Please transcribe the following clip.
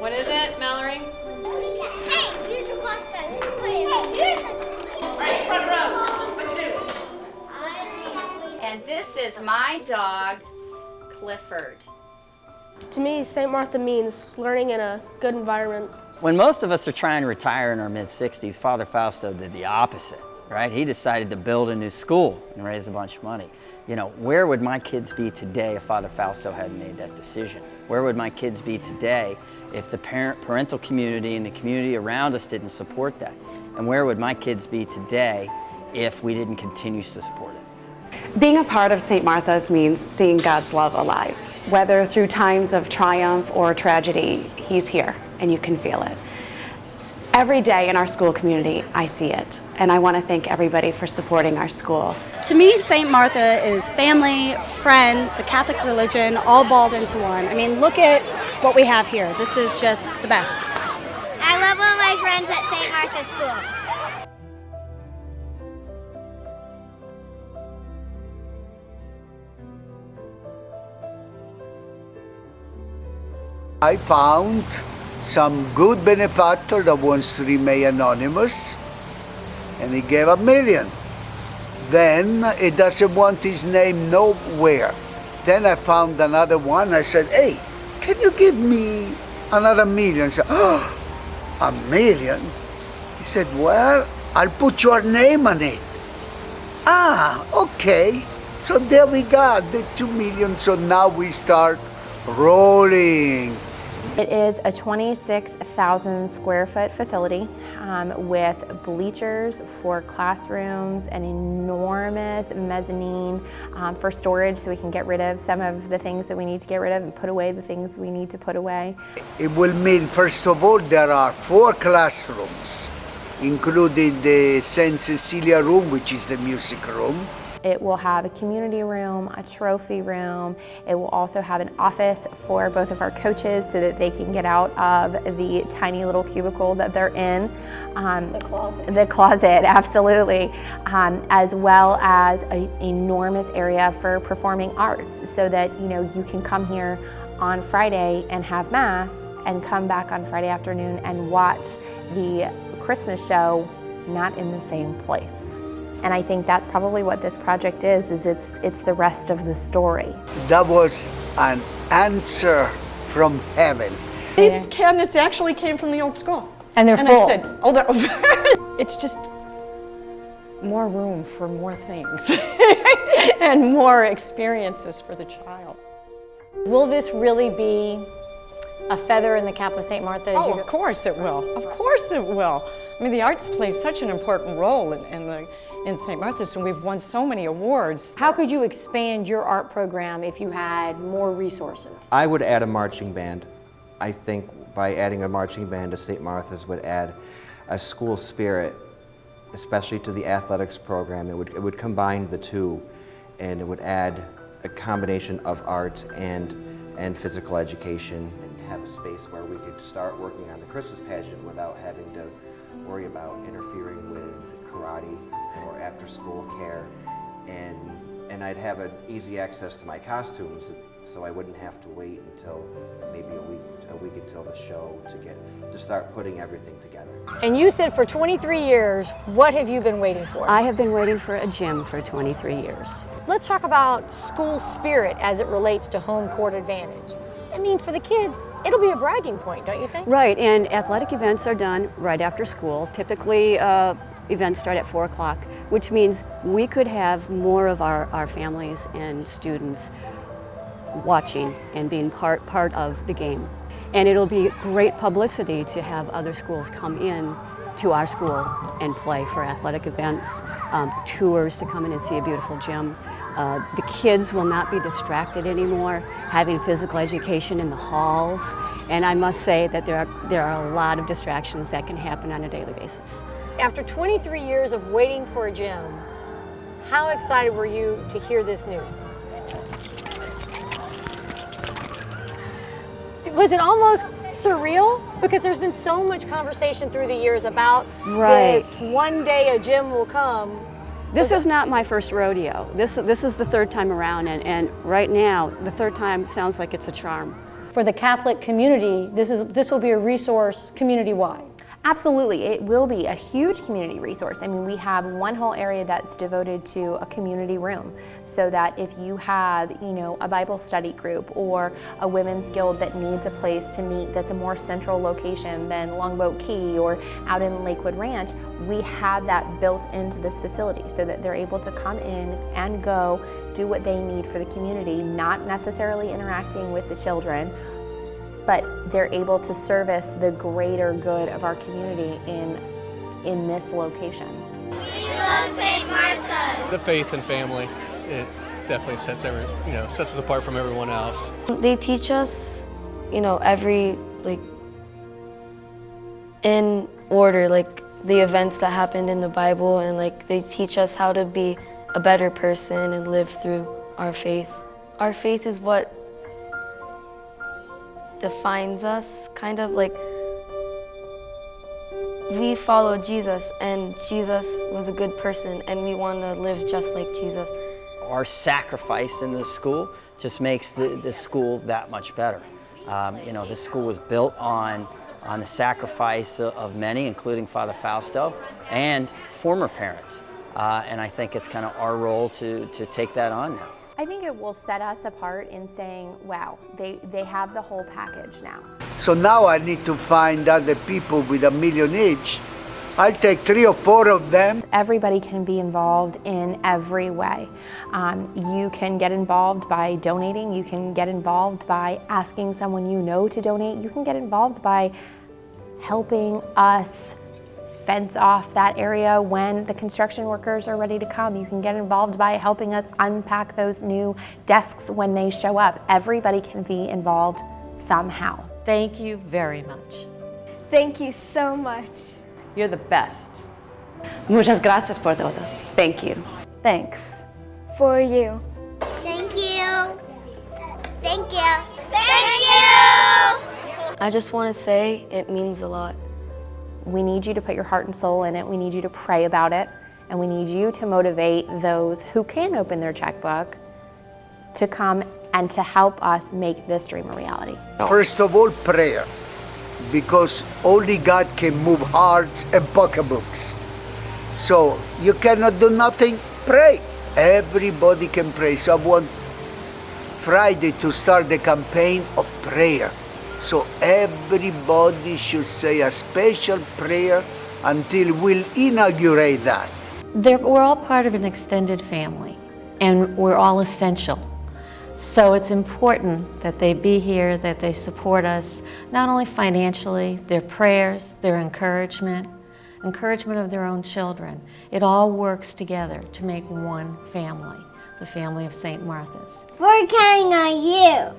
What is it, Mallory? Hey, here's your pasta. Let's put it in. All right, front row. What you do? And this is my dog, Clifford. To me, St. Martha means learning in a good environment. When most of us are trying to retire in our mid-60s, Father Fausto did the opposite, right? He decided to build a new school and raise a bunch of money. You know, where would my kids be today if Father Fausto hadn't made that decision? Where would my kids be today if the parental community and the community around us didn't support that? And where would my kids be today if we didn't continue to support it? Being a part of St. Martha's means seeing God's love alive. Whether through times of triumph or tragedy, He's here and you can feel it. Every day in our school community, I see it. And I want to thank everybody for supporting our school. To me, St. Martha is family, friends, the Catholic religion, all balled into one. I mean, look at what we have here. This is just the best. I love all my friends at St. Martha's School. I found some good benefactor that wants to remain anonymous, and he gave $1 million. Then he doesn't want his name nowhere. Then I found another one. I said, hey, can you give me another $1 million? He said, oh, $1 million? He said, well, I'll put your name on it. Ah, okay. So there we got the $2 million. So now we start rolling. It is a 26,000 square foot facility with bleachers for classrooms, an enormous mezzanine for storage so we can get rid of some of the things that we need to get rid of and put away the things we need to put away. It will mean, first of all, there are 4 classrooms, including the St. Cecilia room, which is the music room. It will have a community room, a trophy room. It will also have an office for both of our coaches so that they can get out of the tiny little cubicle that they're in. The closet. The closet, absolutely. As well as an enormous area for performing arts so that you can come here on Friday and have Mass and come back on Friday afternoon and watch the Christmas show not in the same place. And I think that's probably what this project is it's the rest of the story. That was an answer from heaven. These cabinets actually came from the old school. And they're full. I said, oh, it's just more room for more things and more experiences for the child. Will this really be a feather in the cap of St. Martha? Oh, of course it will. Of course it will. I mean, the arts plays such an important role in St. Martha's, and we've won so many awards. How could you expand your art program if you had more resources? I would add a marching band. I think by adding a marching band to St. Martha's would add a school spirit, especially to the athletics program. It would combine the two, and it would add a combination of arts and physical education, and have a space where we could start working on the Christmas pageant without having to worry about interfering with karate or after-school care, and I'd have an easy access to my costumes, so I wouldn't have to wait until maybe a week until the show to start putting everything together. And you said for 23 years, what have you been waiting for? I have been waiting for a gym for 23 years. Let's talk about school spirit as it relates to home court advantage. I mean, for the kids, it'll be a bragging point, don't you think? Right, and athletic events are done right after school. Typically, events start at 4 o'clock, which means we could have more of our families and students watching and being part of the game. And it'll be great publicity to have other schools come in to our school and play for athletic events, tours to come in and see a beautiful gym. The kids will not be distracted anymore, having physical education in the halls. And I must say that there are a lot of distractions that can happen on a daily basis. After 23 years of waiting for a gym, how excited were you to hear this news? Was it almost surreal? Because there's been so much conversation through the years about this one day a gym will come. This is not my first rodeo. This is the third time around, and right now, the third time sounds like it's a charm. for the Catholic community, this will be a resource community-wide. Absolutely, it will be a huge community resource. I mean, we have one whole area that's devoted to a community room, so that if you have, a Bible study group or a women's guild that needs a place to meet that's a more central location than Longboat Key or out in Lakewood Ranch, we have that built into this facility so that they're able to come in and go do what they need for the community, not necessarily interacting with the children, but they're able to service the greater good of our community in this location. We love St. Martha. The faith and family, it definitely sets us apart from everyone else. They teach us, every, in order, the events that happened in the Bible, and they teach us how to be a better person and live through our faith. Our faith is what defines us, kind of we follow Jesus, and Jesus was a good person, and we want to live just like Jesus. Our sacrifice in the school just makes the school that much better. This school was built on the sacrifice of many, including Father Fausto and former parents. And I think it's kind of our role to take that on now. I think it will set us apart in saying, wow, they have the whole package now. So now I need to find other people with $1 million each. I'll take 3 or 4 of them. Everybody can be involved in every way. You can get involved by donating. You can get involved by asking someone you know to donate. You can get involved by helping us fence off that area when the construction workers are ready to come. You can get involved by helping us unpack those new desks when they show up. Everybody can be involved somehow. Thank you very much. Thank you so much. You're the best. Muchas gracias por todos. Thank you. Thanks. For you. Thank you. Thank you. Thank you. I just want to say it means a lot. We need you to put your heart and soul in it. We need you to pray about it. And we need you to motivate those who can open their checkbook to come and to help us make this dream a reality. First of all, prayer. Because only God can move hearts and pocketbooks. So you cannot do nothing, pray. Everybody can pray. So I want Friday to start the campaign of prayer. So everybody should say a special prayer until we'll inaugurate that. We're all part of an extended family, and we're all essential. So it's important that they be here, that they support us, not only financially, their prayers, their encouragement of their own children. It all works together to make one family, the family of St. Martha's. We're counting on you.